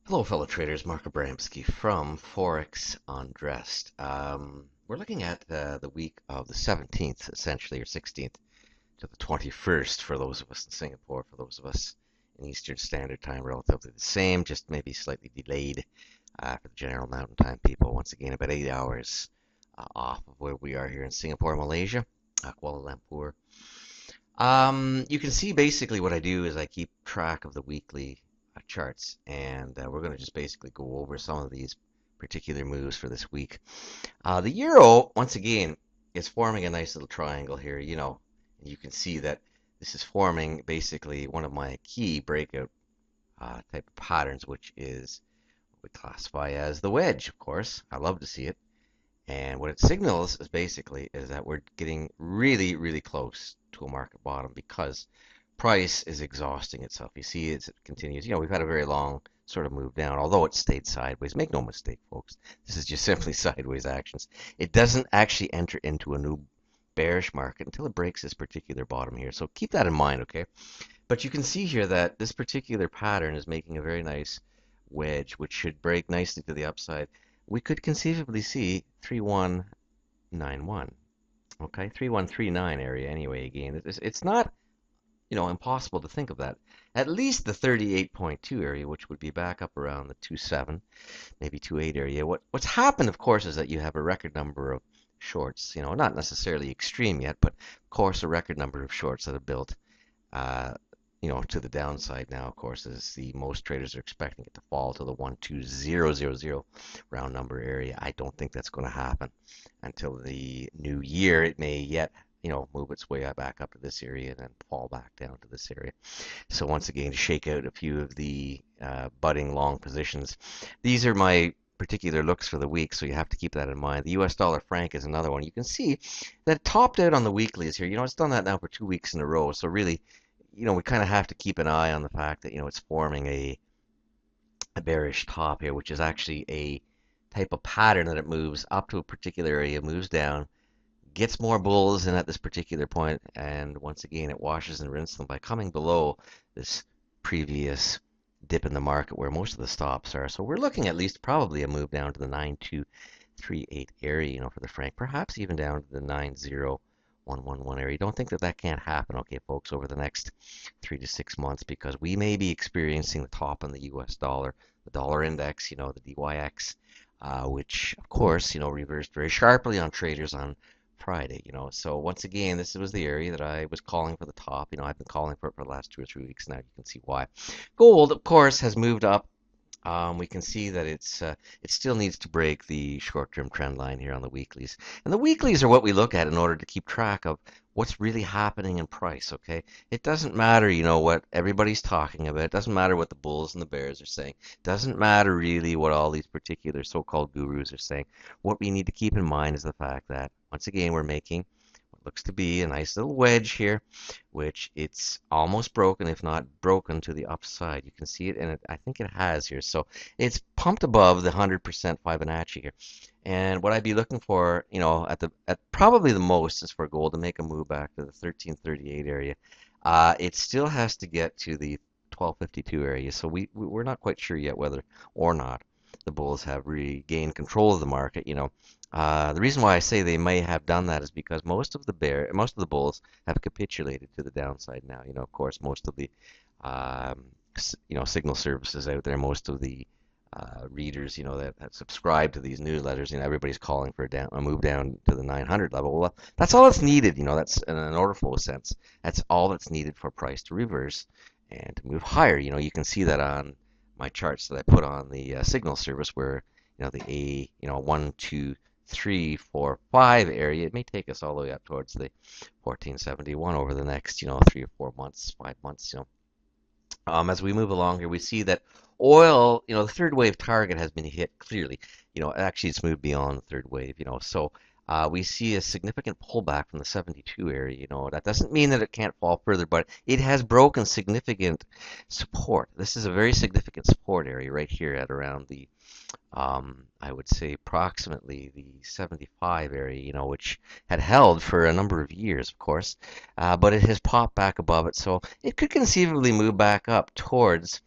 Hello, fellow traders. Mark Abramsky from Forex Undressed. We're looking at the week of the 17th, essentially, or 16th to the 21st for those of us in Singapore. For those of us in Eastern Standard Time, relatively the same, just maybe slightly delayed for the general Mountain Time people. Once again, about 8 hours off of where we are here in Singapore, Malaysia, Kuala Lumpur. You can see basically what I do is I keep track of the weekly charts, and we're going to just basically go over some of these particular moves for this week. The euro, once again, is forming a nice little triangle here, and you can see that this is forming basically one of my key breakout type of patterns, which is what we classify as the wedge, of course. I love to see it. And what it signals is basically is that we're getting really, really close to a market bottom because price is exhausting itself. You see it continues. We've had a very long sort of move down, although it stayed sideways. Make no mistake, folks. This is just simply sideways actions. It doesn't actually enter into a new bearish market until it breaks this particular bottom here. So keep that in mind, okay? But you can see here that this particular pattern is making a very nice wedge, which should break nicely to the upside. We could conceivably see 3191, okay, 3139 area anyway. Again, it's not impossible to think of that. At least the 38.2 area, which would be back up around the 27, maybe 28 area. What's happened, of course, is that you have a record number of shorts. Not necessarily extreme yet, but of course a record number of shorts that have built uh, to the downside now, of course, as the most traders are expecting it to fall to the 12000 round number area. I don't think that's going to happen until the new year. It may yet, move its way back up to this area and then fall back down to this area. So once again, to shake out a few of the budding long positions, these are my particular looks for the week, so you have to keep that in mind. The US dollar franc is another one. You can see that it topped out on the weeklies here. It's done that now for 2 weeks in a row. So really, we kind of have to keep an eye on the fact that, it's forming a bearish top here, which is actually a type of pattern that it moves up to a particular area, moves down, gets more bulls in at this particular point, and once again, it washes and rinses them by coming below this previous dip in the market where most of the stops are. So we're looking at least probably a move down to the 9238 area, for the franc, perhaps even down to the 90111 area. Don't think that that can't happen, okay, folks, over the next 3 to 6 months, because we may be experiencing the top in the US dollar, the dollar index, the DYX, which of course, reversed very sharply on traders on Friday. So once again, this was the area that I was calling for the top. I've been calling for it for the last 2 or 3 weeks now. You can see why. Gold, of course, has moved up. We can see that it still needs to break the short-term trend line here on the weeklies. And the weeklies are what we look at in order to keep track of what's really happening in price, okay? It doesn't matter, what everybody's talking about. It doesn't matter what the bulls and the bears are saying. It doesn't matter really what all these particular so-called gurus are saying. What we need to keep in mind is the fact that, once again, we're making what looks to be a nice little wedge here, which it's almost broken, if not broken, to the upside. You can see it, and I think it has here. So it's pumped above the 100% Fibonacci here. And what I'd be looking for, at probably the most is for gold to make a move back to the 1338 area. It still has to get to the 1252 area, so we're not quite sure yet whether or not the bulls have regained control of the market. The reason why I say they may have done that is because most of the bulls have capitulated to the downside now. Of course, most of the signal services out there, most of the readers, that subscribe to these newsletters, everybody's calling for a move down to the 900 level. Well, that's all that's needed. That's in an order flow sense. That's all that's needed for price to reverse and to move higher. You can see that on my charts that I put on the signal service, where the A, 1, 2, 3, 4, 5 area. It may take us all the way up towards the 1471 over the next 3 or 4 months, 5 months. As we move along here, we see that oil, the third wave target has been hit clearly. Actually it's moved beyond the third wave. So we see a significant pullback from the 72 area. That doesn't mean that it can't fall further, but it has broken significant support. This is a very significant support area right here at around the, I would say approximately the 75 area, which had held for a number of years, of course, but it has popped back above it. So it could conceivably move back up towards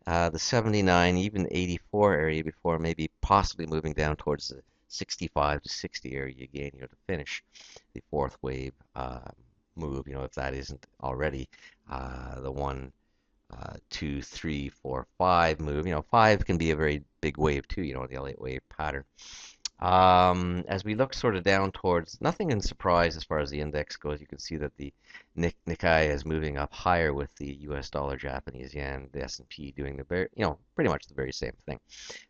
the 79, even 84 area before maybe possibly moving down towards the 65 to 60 area again, to finish the fourth wave move, if that isn't already the one, 2, 3, 4, 5 move. 5 can be a very big wave too, the Elliott wave pattern. As we look sort of down towards nothing in surprise as far as the index goes, you can see that the Nikkei is moving up higher with the U.S. dollar, Japanese yen, the S&P doing the very, pretty much the very same thing.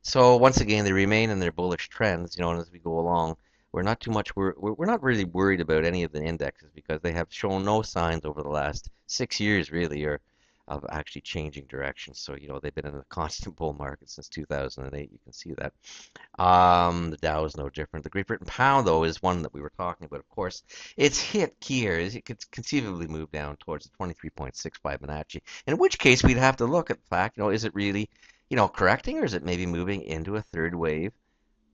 So once again, they remain in their bullish trends, and as we go along, we're not too much we're not really worried about any of the indexes because they have shown no signs over the last 6 years really or of actually changing directions. So they've been in a constant bull market since 2008. You can see that. The Dow is no different. The Great Britain pound, though, is one that we were talking about. Of course, its hit key here is it could conceivably move down towards the 23.65 Fibonacci. In which case, we'd have to look at the fact, is it really, correcting, or is it maybe moving into a third wave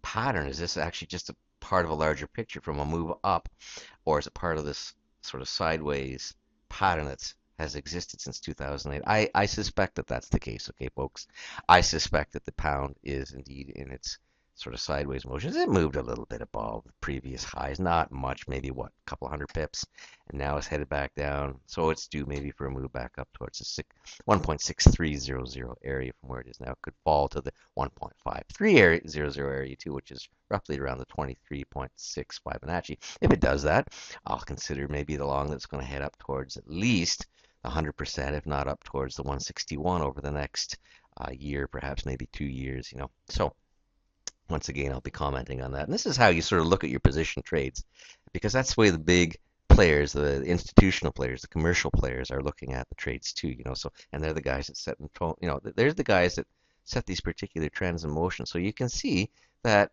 pattern? Is this actually just a part of a larger picture from a move up, or is it part of this sort of sideways pattern that's has existed since 2008? I suspect that that's the case, okay, folks? I suspect that the pound is indeed in its sort of sideways motions. It moved a little bit above the previous highs, not much, maybe what, a couple hundred pips, and now it's headed back down. So it's due maybe for a move back up towards the 1.6300 area from where it is now. It could fall to the 1.5300 area too, which is roughly around the 23.6 Fibonacci. If it does that, I'll consider maybe the long that's going to head up towards at least 100%, if not up towards the 161 over the next year, perhaps maybe 2 years. So once again, I'll be commenting on that. And this is how you sort of look at your position trades, because that's the way the big players, the institutional players, the commercial players are looking at the trades too. So and they're the guys that set there's the guys that set these particular trends in motion. So you can see that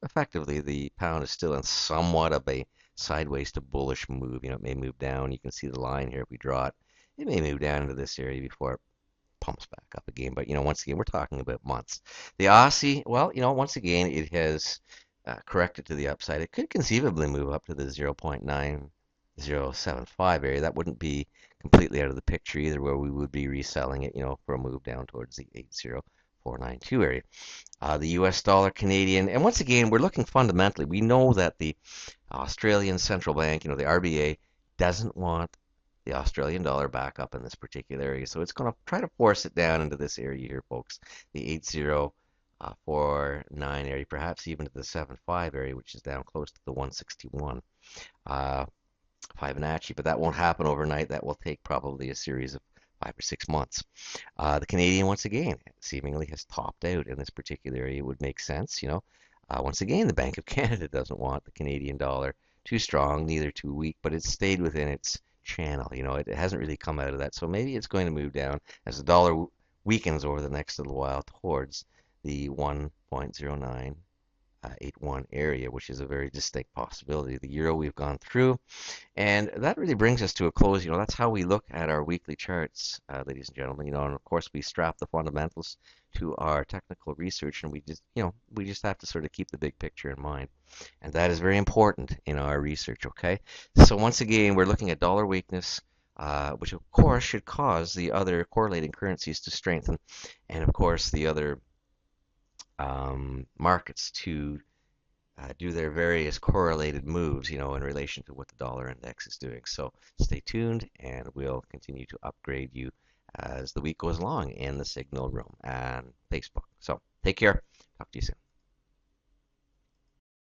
effectively the pound is still in somewhat of a sideways to bullish move. It may move down. You can see the line here if we draw it. It may move down into this area before it pumps back up again. But once again, we're talking about months. The Aussie, well, once again, it has corrected to the upside. It could conceivably move up to the 0.9075 area. That wouldn't be completely out of the picture either, where we would be reselling it, for a move down towards the 80492 area. The US dollar, Canadian, and once again, we're looking fundamentally. We know that the Australian Central Bank, the RBA, doesn't want the Australian dollar back up in this particular area. So it's going to try to force it down into this area here, folks. The 8049 area, perhaps even to the 75 area, which is down close to the 161 Fibonacci. But that won't happen overnight. That will take probably a series of 5 or 6 months. The Canadian, once again, seemingly has topped out in this particular area. It would make sense, once again, the Bank of Canada doesn't want the Canadian dollar too strong, neither too weak, but it's stayed within its channel. It hasn't really come out of that. So maybe it's going to move down as the dollar weakens over the next little while towards the 1.0981 area, which is a very distinct possibility. The euro we've gone through, and that really brings us to a close. That's how we look at our weekly charts, ladies and gentlemen. And of course we strap the fundamentals to our technical research, and we just have to sort of keep the big picture in mind, and that is very important in our research. Okay, so once again, we're looking at dollar weakness, which of course should cause the other correlating currencies to strengthen, and of course the other markets to do their various correlated moves, in relation to what the dollar index is doing. So stay tuned, and we'll continue to upgrade you as the week goes along in the Signal Room and Facebook. So take care. Talk to you soon.